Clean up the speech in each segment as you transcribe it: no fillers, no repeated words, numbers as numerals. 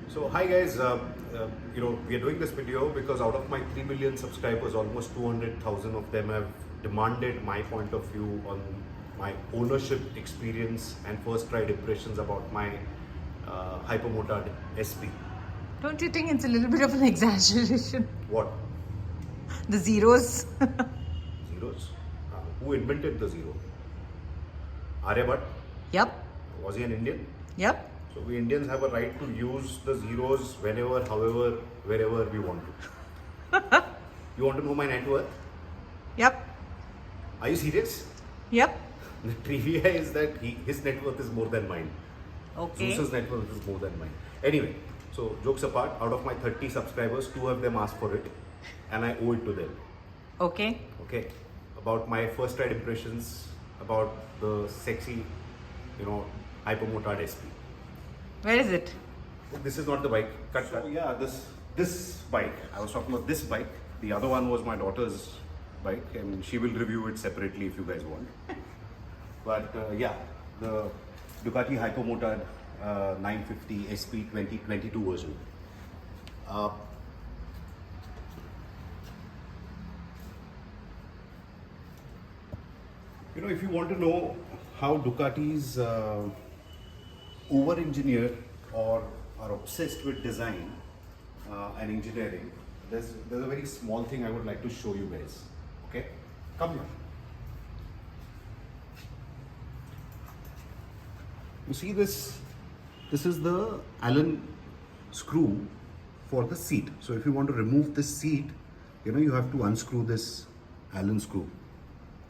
So hi guys, we are doing this video because out of my 3 million subscribers, almost 200,000 of them have demanded my point of view on my ownership experience and first ride impressions about my Hypermotard SP. Don't you think it's a little bit of an exaggeration? What? The zeros. Zeros? Who invented the zero? Aryabhat? Yep. Was he an Indian? Yep. So we Indians have a right to use the zeros whenever, however, wherever we want to. You want to know my net worth? Yep. Are you serious? Yep. The trivia is that his net worth is more than mine. Okay. Zeus's net worth is more than mine. Anyway, so jokes apart, out of my 30 subscribers, 2 of them asked for it and I owe it to them. Okay. Okay. About my first ride impressions, about the sexy, Hypermotard SP. Where is it? This is not the bike. Cut. So yeah, this bike. I was talking about this bike. The other one was my daughter's bike, and she will review it separately if you guys want. But yeah, the Ducati Hypermotard 950 SP 2022 version. If you want to know how Ducatis over-engineer or are obsessed with design and engineering, there's a very small thing I would like to show you guys. Okay, come here. You see this? This is the Allen screw for the seat. So if you want to remove this seat, you have to unscrew this Allen screw.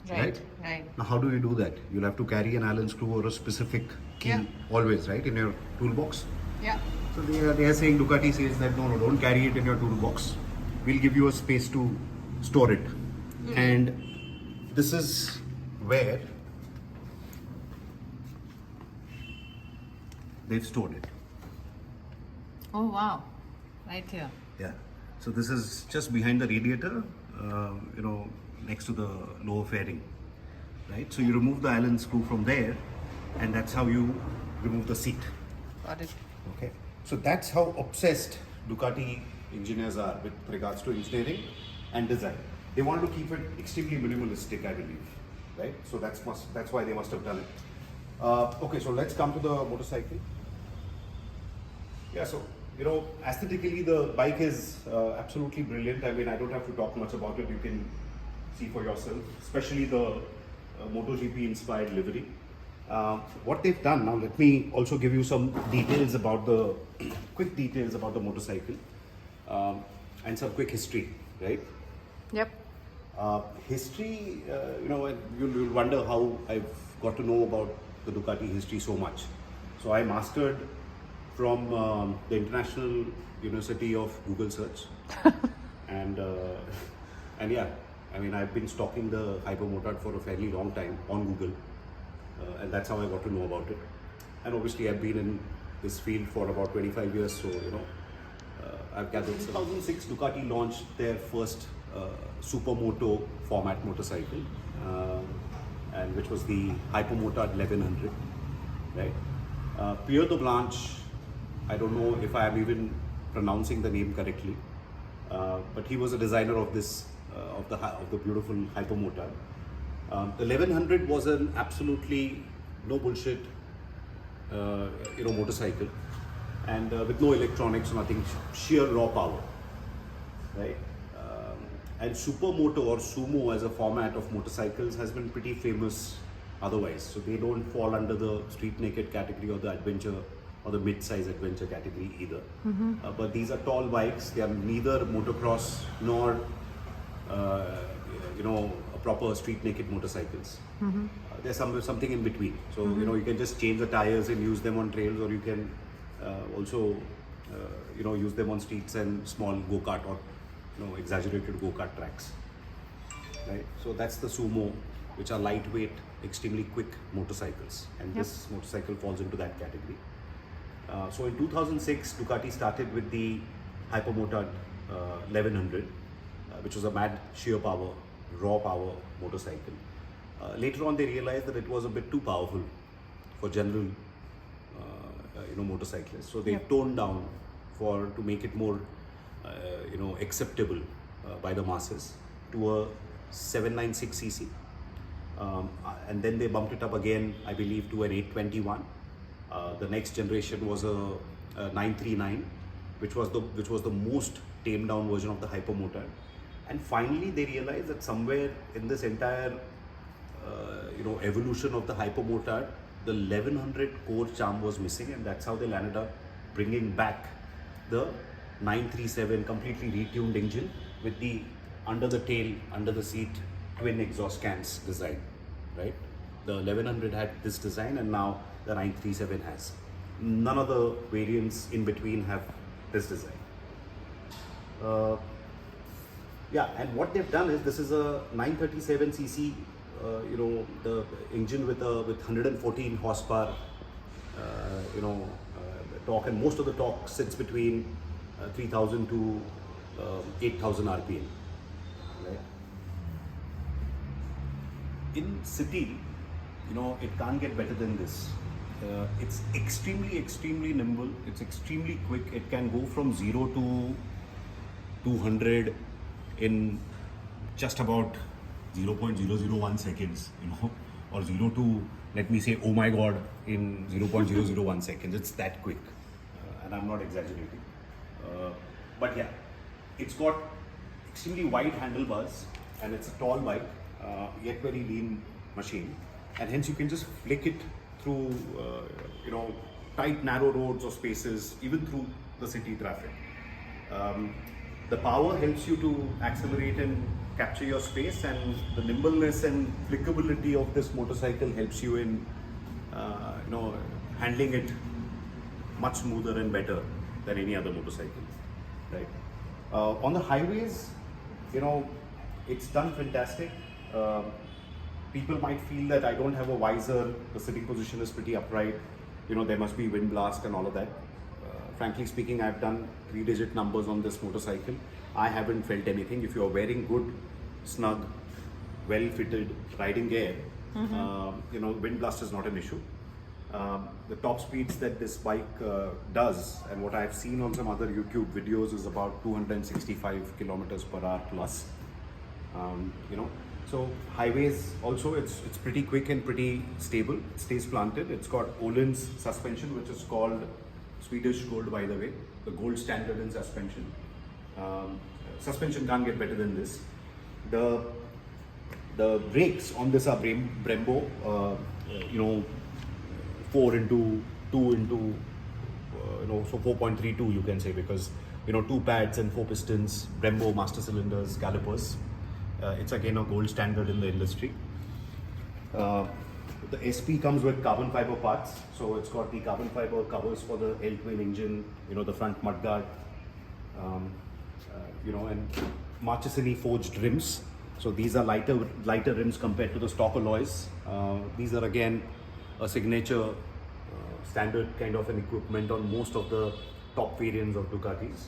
Right. Now, how do you do that? You'll have to carry an Allen screw or a specific key always, right, in your toolbox. Yeah. So they are saying, Ducati says that no, don't carry it in your toolbox. We'll give you a space to store it. And this is where they've stored it. Oh wow. Right here. Yeah. So this is just behind the radiator, next to the lower fairing, right? So you remove the Allen screw from there, and that's how you remove the seat. Got it. Okay. So that's how obsessed Ducati engineers are with regards to engineering and design. They want to keep it extremely minimalistic, I believe, right? So that's why they must have done it. Okay, so let's come to the motorcycle. Yeah, so aesthetically the bike is absolutely brilliant. I mean, I don't have to talk much about it. You can see for yourself, especially the MotoGP inspired livery. What they've done now, let me also give you some details about quick details about the motorcycle and some quick history, right? Yep. History, you'll wonder how I've got to know about the Ducati history so much. So I mastered from the International University of Google Search, and yeah, I mean, I've been stalking the Hypermotard for a fairly long time on Google, and that's how I got to know about it. And obviously, I've been in this field for about 25 years, so I've gathered. In 2006, Ducati launched their first supermoto format motorcycle, and which was the Hypermotard 1100, right? Pierre de Blanche, I don't know if I am even pronouncing the name correctly, but he was a designer of this. Of the beautiful Hypermotard. The 1100 was an absolutely no bullshit, motorcycle, and with no electronics, nothing, sheer raw power, right? And supermoto or sumo as a format of motorcycles has been pretty famous otherwise. So they don't fall under the street naked category or the adventure or the mid-size adventure category either. But these are tall bikes. They are neither motocross nor a proper street naked motorcycles. There's something in between. So you can just change the tires and use them on trails, or you can also use them on streets and small go-kart or exaggerated go-kart tracks. Right. So that's the sumo, which are lightweight, extremely quick motorcycles, and this motorcycle falls into that category. So in 2006, Ducati started with the Hypermotard 1100. Which was a mad sheer power, raw power motorcycle. Later on, they realized that it was a bit too powerful for general motorcyclists. So they toned down to make it more acceptable by the masses to a 796cc. And then they bumped it up again, I believe, to an 821. The next generation was a 939, which was the most tamed down version of the Hypermotard. And finally, they realized that somewhere in this entire evolution of the Hypermotard, the 1100 core charm was missing, and that's how they landed up bringing back the 937 completely retuned engine with the under the tail, under the seat twin exhaust cans design, right? The 1100 had this design, and now the 937 has. None of the variants in between have this design. And what they've done is, this is a 937cc, the engine with 114 horsepower, torque, and most of the torque sits between 3000 to 8000 RPM. Right? In city, it can't get better than this. It's extremely nimble. It's extremely quick. It can go from 0 to 200 in just about 0.001 seconds, or 0 to, let me say, oh my god, in 0.001 seconds. It's that quick, and I'm not exaggerating. But yeah, it's got extremely wide handlebars, and it's a tall bike, yet very lean machine, and hence you can just flick it through tight narrow roads or spaces, even through the city traffic. The power helps you to accelerate and capture your space, and the nimbleness and flickability of this motorcycle helps you in handling it much smoother and better than any other motorcycle, right? On the highways, it's done fantastic. People might feel that I don't have a visor, the sitting position is pretty upright, there must be wind blast and all of that. Frankly speaking, I've done 3-digit numbers on this motorcycle. I haven't felt anything. If you're wearing good, snug, well-fitted riding gear, wind blast is not an issue. The top speeds that this bike does, and what I've seen on some other YouTube videos, is about 265 kilometers per hour plus. So highways also, it's pretty quick and pretty stable. It stays planted. It's got Öhlins suspension, which is called Swedish gold, by the way, the gold standard in suspension. Suspension can't get better than this. The brakes on this are Brembo, 4 into 2 into, so 4.32 you can say, because 2 pads and 4 pistons, Brembo master cylinders, calipers. It's again a gold standard in the industry. The SP comes with carbon fiber parts, so it's got the carbon fiber covers for the L-twin engine, the front mudguard, and Marchesini forged rims. So these are lighter rims compared to the stock alloys. These are again a signature standard kind of an equipment on most of the top variants of Ducatis.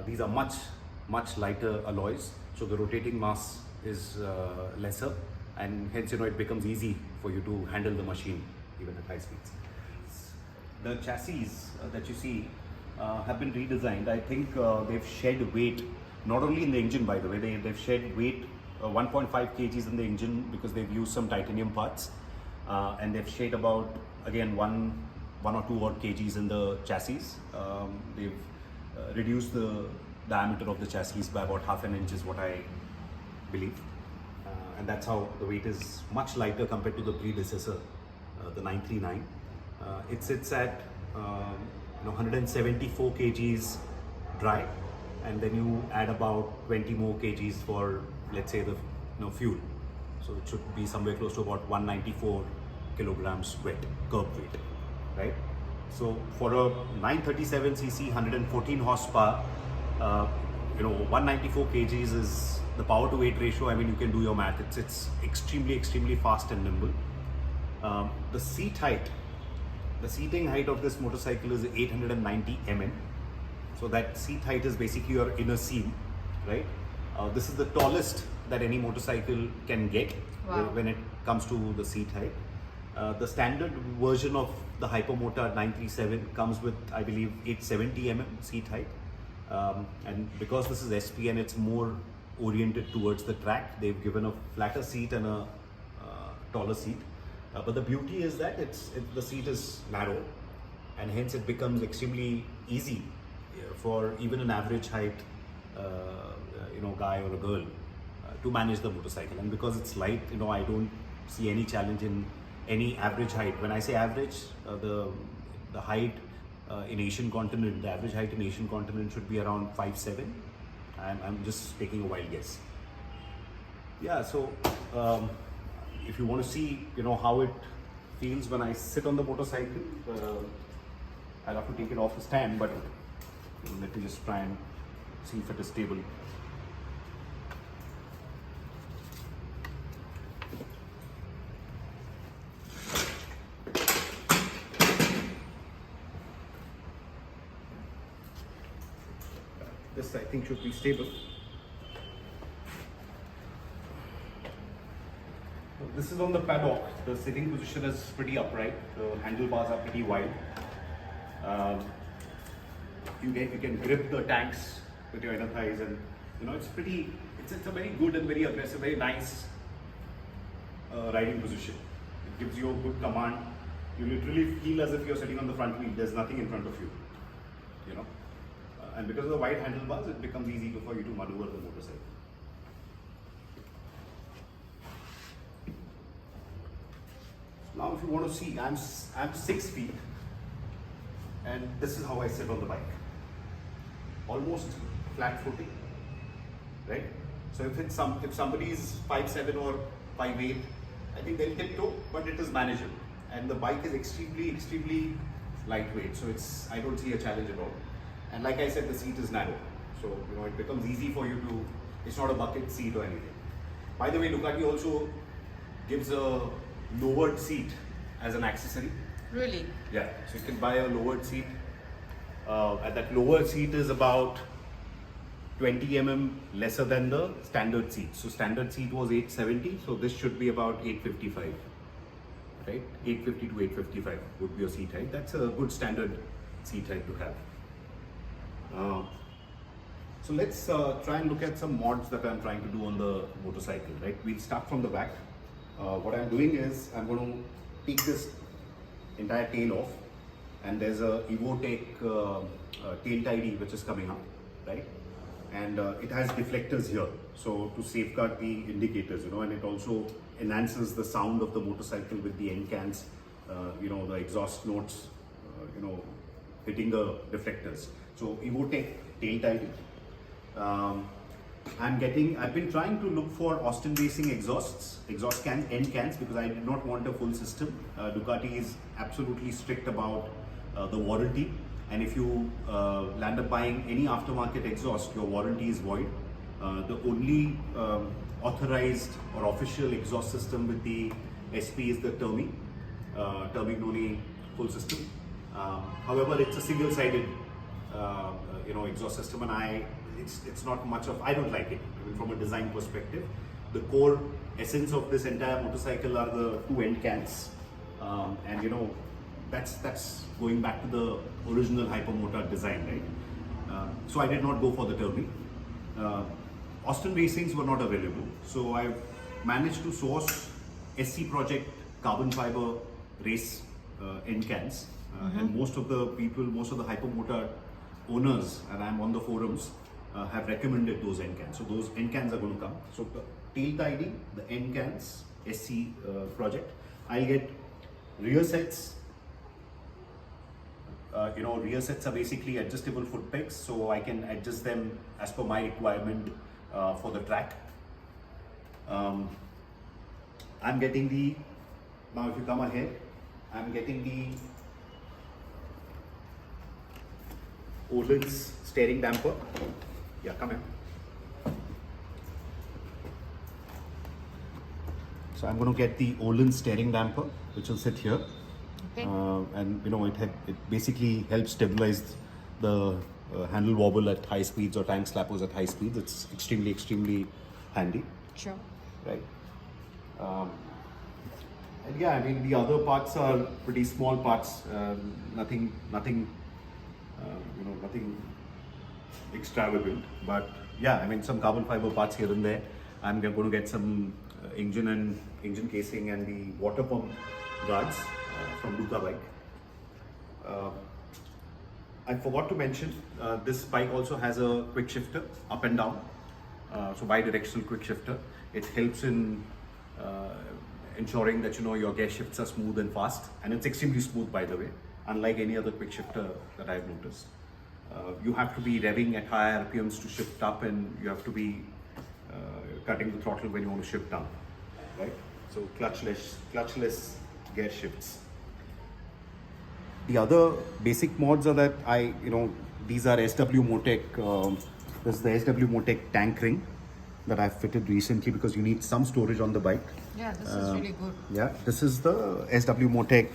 These are much lighter alloys, so the rotating mass is lesser, and hence it becomes easy for you to handle the machine even at high speeds. The chassis that you see have been redesigned. I think they've shed weight, not only in the engine, by the way, they've shed weight 1.5 kgs in the engine because they've used some titanium parts, and they've shed about, again, one or two odd kgs in the chassis. They've reduced the diameter of the chassis by about half an inch, is what I believe. And that's how the weight is much lighter compared to the predecessor, the 939. It sits at 174 kgs dry, and then you add about 20 more kgs for, let's say, the fuel. So it should be somewhere close to about 194 kilograms wet, curb weight, right? So for a 937cc, 114 horsepower, 194 kgs is the power to weight ratio. I mean, you can do your math. It's extremely fast and nimble. The seat height, the seating height of this motorcycle is 890 mm. So that seat height is basically your inner seam, right? This is the tallest that any motorcycle can get. Wow. When it comes to the seat height. The standard version of the Hypermotard 937 comes with, I believe, 870 mm seat height. And because this is SP and it's more oriented towards the track, they've given a flatter seat and a taller seat. But the beauty is that the seat is narrow, and hence it becomes extremely easy for even an average height guy or a girl to manage the motorcycle. And because it's light, I don't see any challenge in any average height. When I say average, the height in Asian continent, the average height in Asian continent should be around 5'7". I'm just taking a wild guess. Yeah, so if you want to see how it feels when I sit on the motorcycle, I'll have to take it off the stand, but let me just try and see if it is stable. This I think should be stable. This is on the paddock. The sitting position is pretty upright. The handlebars are pretty wide. You can grip the tanks with your inner thighs, and it's a very good and very aggressive, very nice riding position. It gives you a good command. You literally feel as if you're sitting on the front wheel. There's nothing in front of you. And because of the wide handlebars, it becomes easy for you to maneuver the motorcycle. Now if you want to see, I'm 6 feet, and this is how I sit on the bike. Almost flat footing, right? So if somebody is 5'7" or 5'8", I think they'll tiptoe, but it is manageable. And the bike is extremely lightweight, so I don't see a challenge at all. And like I said, the seat is narrow, so it becomes easy for you to. It's not a bucket seat or anything. By the way, Ducati also gives a lowered seat as an accessory. Really? Yeah, so you can buy a lowered seat. And that lower seat is about 20 mm lesser than the standard seat. So standard seat was 870, so this should be about 855, right? 850 to 855 would be your seat height. That's a good standard seat height to have. So let's try and look at some mods that I'm trying to do on the motorcycle, right? We'll start from the back. What I'm doing is I'm going to take this entire tail off, and there's a Evotech tail tidy which is coming up, right? And it has deflectors here, so to safeguard the indicators, and it also enhances the sound of the motorcycle with the end cans, the exhaust notes, hitting the deflectors. So Evotech tail tidy. I've been trying to look for Austin Racing end cans, because I did not want a full system. Ducati is absolutely strict about the warranty, and if you land up buying any aftermarket exhaust, your warranty is void. The only authorized or official exhaust system with the SP is the Termignoni full system. However, it's a single-sided exhaust system, and it's not much of. I don't like it. I mean, from a design perspective, the core essence of this entire motorcycle are the two end cans, and that's going back to the original Hypermotard design, right? So I did not go for the Termi. Austin Racings were not available, so I've managed to source SC Project carbon fiber race end cans, and most of the Hypermotard owners, and I'm on the forums, have recommended those end cans. So those end cans are going to come. So the tail tidy, the end cans, SC Project. I'll get rear sets. Rear sets are basically adjustable foot pegs, so I can adjust them as per my requirement for the track. I'm getting now if you come ahead, I'm getting the Olin's steering damper. Yeah, come in. So I'm going to get the Olin's steering damper, which will sit here. Okay. And it basically helps stabilize the handle wobble at high speeds or tank slappers at high speeds. It's extremely handy. Sure. Right. And yeah, I mean the other parts are pretty small parts, nothing, nothing extravagant. But yeah, I mean some carbon fiber parts here and there. I'm going to get some engine casing and the water pump guards from Duca bike. I forgot to mention this bike also has a quick shifter up and down, so bi-directional quick shifter. It helps in ensuring that your gear shifts are smooth and fast, and it's extremely smooth, by the way, unlike any other quick shifter that I've noticed. You have to be revving at higher RPMs to shift up, and you have to be cutting the throttle when you want to shift down, right? So clutchless gear shifts. The other basic mods are that these are SW Motec. This is the SW Motec tank ring that I've fitted recently because you need some storage on the bike. Yeah, this is really good. Yeah, this is the SW Motec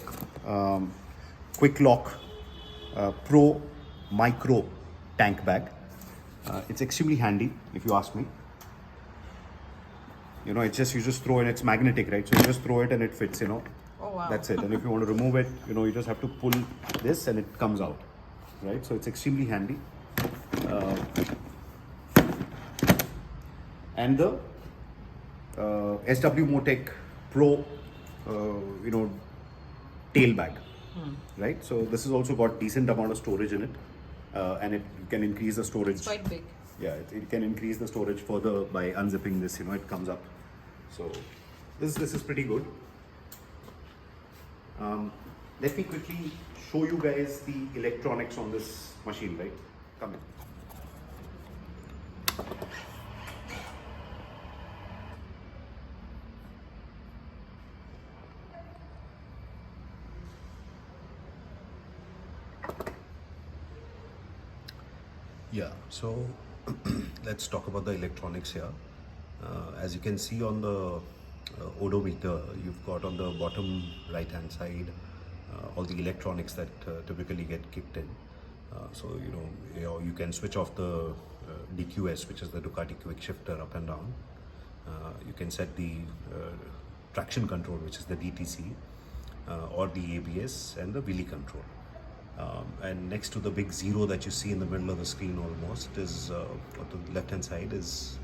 Quick Lock Pro Micro tank bag. It's extremely handy, if you ask me. It's just, you just throw it, it's magnetic, right? So you just throw it and it fits, Oh wow. That's it. And if you want to remove it, you just have to pull this and it comes out, right? So it's extremely handy. And the SW Motec Pro, tail bag, right? So this has also got decent amount of storage in it, and it can increase the storage. It's quite big. Yeah, it can increase the storage further by unzipping this. It comes up. So this is pretty good. Let me quickly show you guys the electronics on this machine, right? Come in. Yeah, so let's talk about the electronics here. As you can see on the odometer, you've got on the bottom right hand side all the electronics that typically get kicked in. So you can switch off the DQS, which is the Ducati quick shifter, up and down. You can set the traction control, which is the DTC, or the ABS and the wheelie control. And next to the big zero that you see in the middle of the screen almost is, on the left hand side is,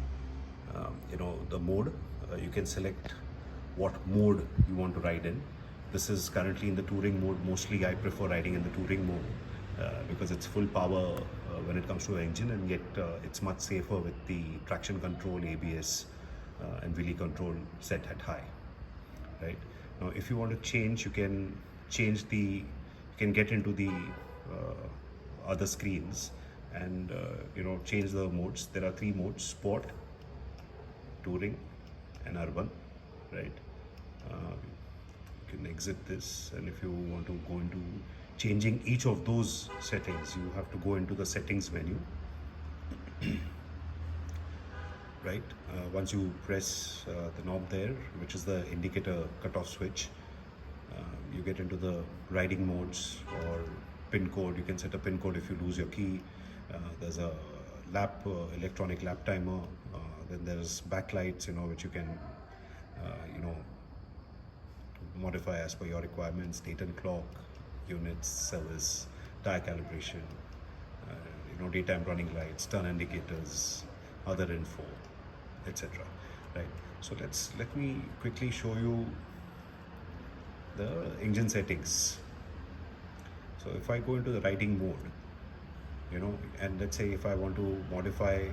the mode. You can select what mode you want to ride in. This is currently in the touring mode. Mostly I prefer riding in the touring mode because it's full power when it comes to the engine, and yet it's much safer with the traction control, ABS and wheelie control set at high, right? Now if you want to change, you can change the, you can get into the other screens and change the modes. There are 3 modes: sport, touring and urban, right? You can exit this, and if you want to go into changing each of those settings, you have to go into the settings menu. Right, once you press the knob there, which is the indicator cutoff switch, you get into the riding modes or pin code. You can set a pin code if you lose your key. There's a electronic lap timer. Then there's backlights, which you can modify as per your requirements. Date and clock, units, service, tire calibration, daytime running lights, turn indicators, other info, etc. Right. So let me quickly show you the engine settings. So if I go into the riding mode, and let's say if I want to modify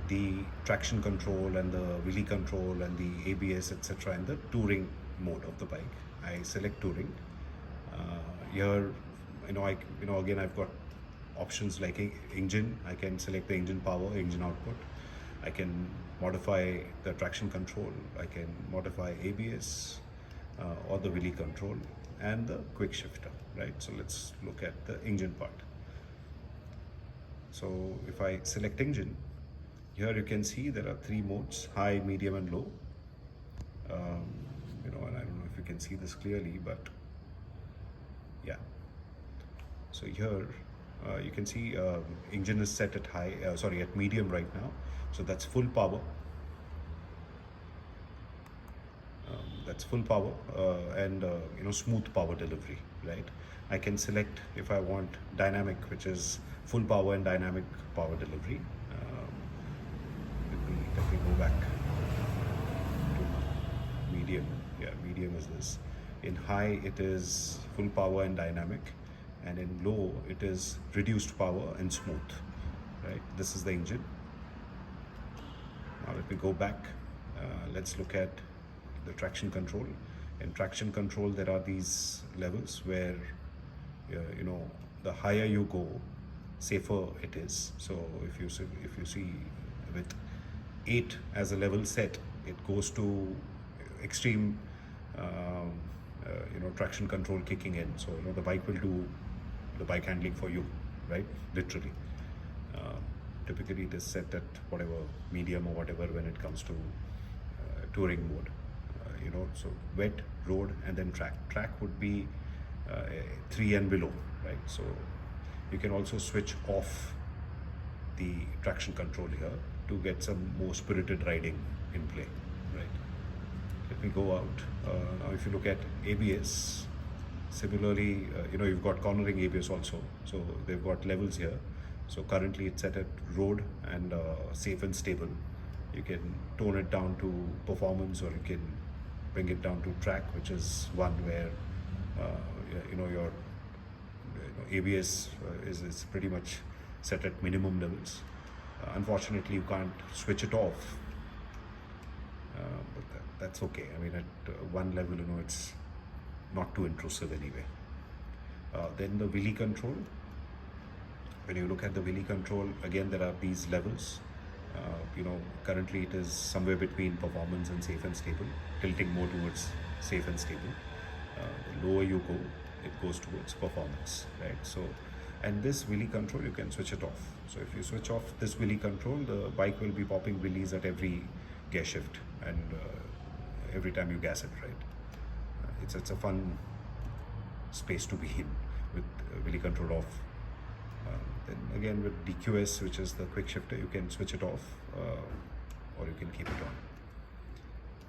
the traction control and the wheelie control and the ABS, etc., in the touring mode of the bike, I select touring. Here, again, I've got options like engine. I can select the engine power, engine output. I can modify the traction control. I can modify ABS or the wheelie control and the quick shifter, right? So let's look at the engine part. So if I select engine, here you can see there are 3 modes: high, medium and low. And I don't know if you can see this clearly, but yeah. So here you can see engine is set at at medium right now. So that's full power. It's full power and smooth power delivery, right? I can select if I want dynamic, which is full power and dynamic power delivery. Let me go back to medium. Yeah, medium is this. In high, it is full power and dynamic, and in low, it is reduced power and smooth. Right? This is the engine. Now let me go back. Let's look at the traction control. In traction control, there are these levels where the higher you go, safer it is. So if you see with 8 as a level set, it goes to extreme traction control kicking in. So the bike will do the bike handling for you, right? Literally. Typically it is set at whatever medium or whatever when it comes to touring mode. So wet, road, and then track. Track would be 3 and below, right? So you can also switch off the traction control here to get some more spirited riding in play, right? Let me go out. Now if you look at ABS, similarly, you've got cornering ABS also. So they've got levels here. So currently it's set at road and safe and stable. You can tone it down to performance, or you can bring it down to track, which is one where your ABS is pretty much set at minimum levels. Unfortunately, you can't switch it off, but that's okay. I mean, at one level, it's not too intrusive anyway. Then the wheelie control. When you look at the wheelie control, again, there are these levels. Currently it is somewhere between performance and safe and stable, tilting more towards safe and stable. The lower you go, it goes towards performance, right? So, and this wheelie control, you can switch it off. So if you switch off this wheelie control, the bike will be popping wheelies at every gear shift and every time you gas it, right? It's a fun space to be in with wheelie control off. Then again with DQS, which is the quick shifter, you can switch it off or you can keep it on.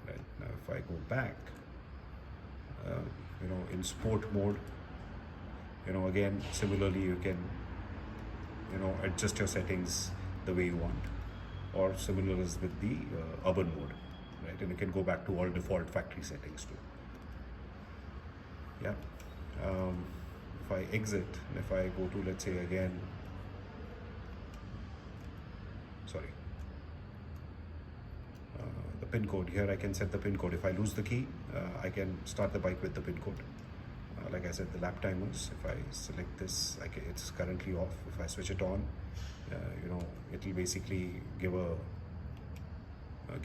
Right, now if I go back, in sport mode, again similarly you can adjust your settings the way you want, or similar as with the urban mode, right? And you can go back to all default factory settings too. Yeah. If I exit and if I go to, let's say again, the pin code, here I can set the pin code. If I lose the key, I can start the bike with the pin code. Like I said, the lap timers, if I select this, it's currently off. If I switch it on, it will basically give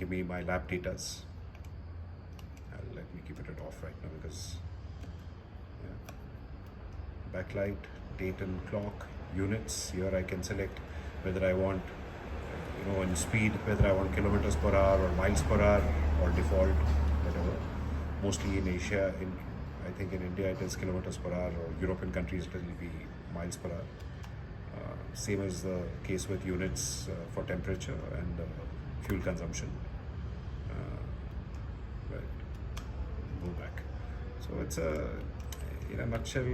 me my lap datas. Let me keep it off right now because backlight, date and clock, units. Here I can select whether I want in speed, whether I want kilometers per hour or miles per hour or default, whatever. Mostly in Asia, I think in India it is kilometers per hour, or European countries it will be miles per hour. Same as the case with units for temperature and fuel consumption. Right. Go back. So it's in a nutshell,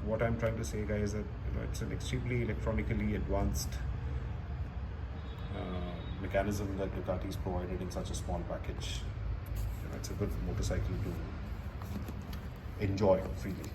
what I'm trying to say, guys, is that it's an extremely electronically advanced mechanism that Ducati's provided in such a small package. It's a good motorcycle to enjoy freely.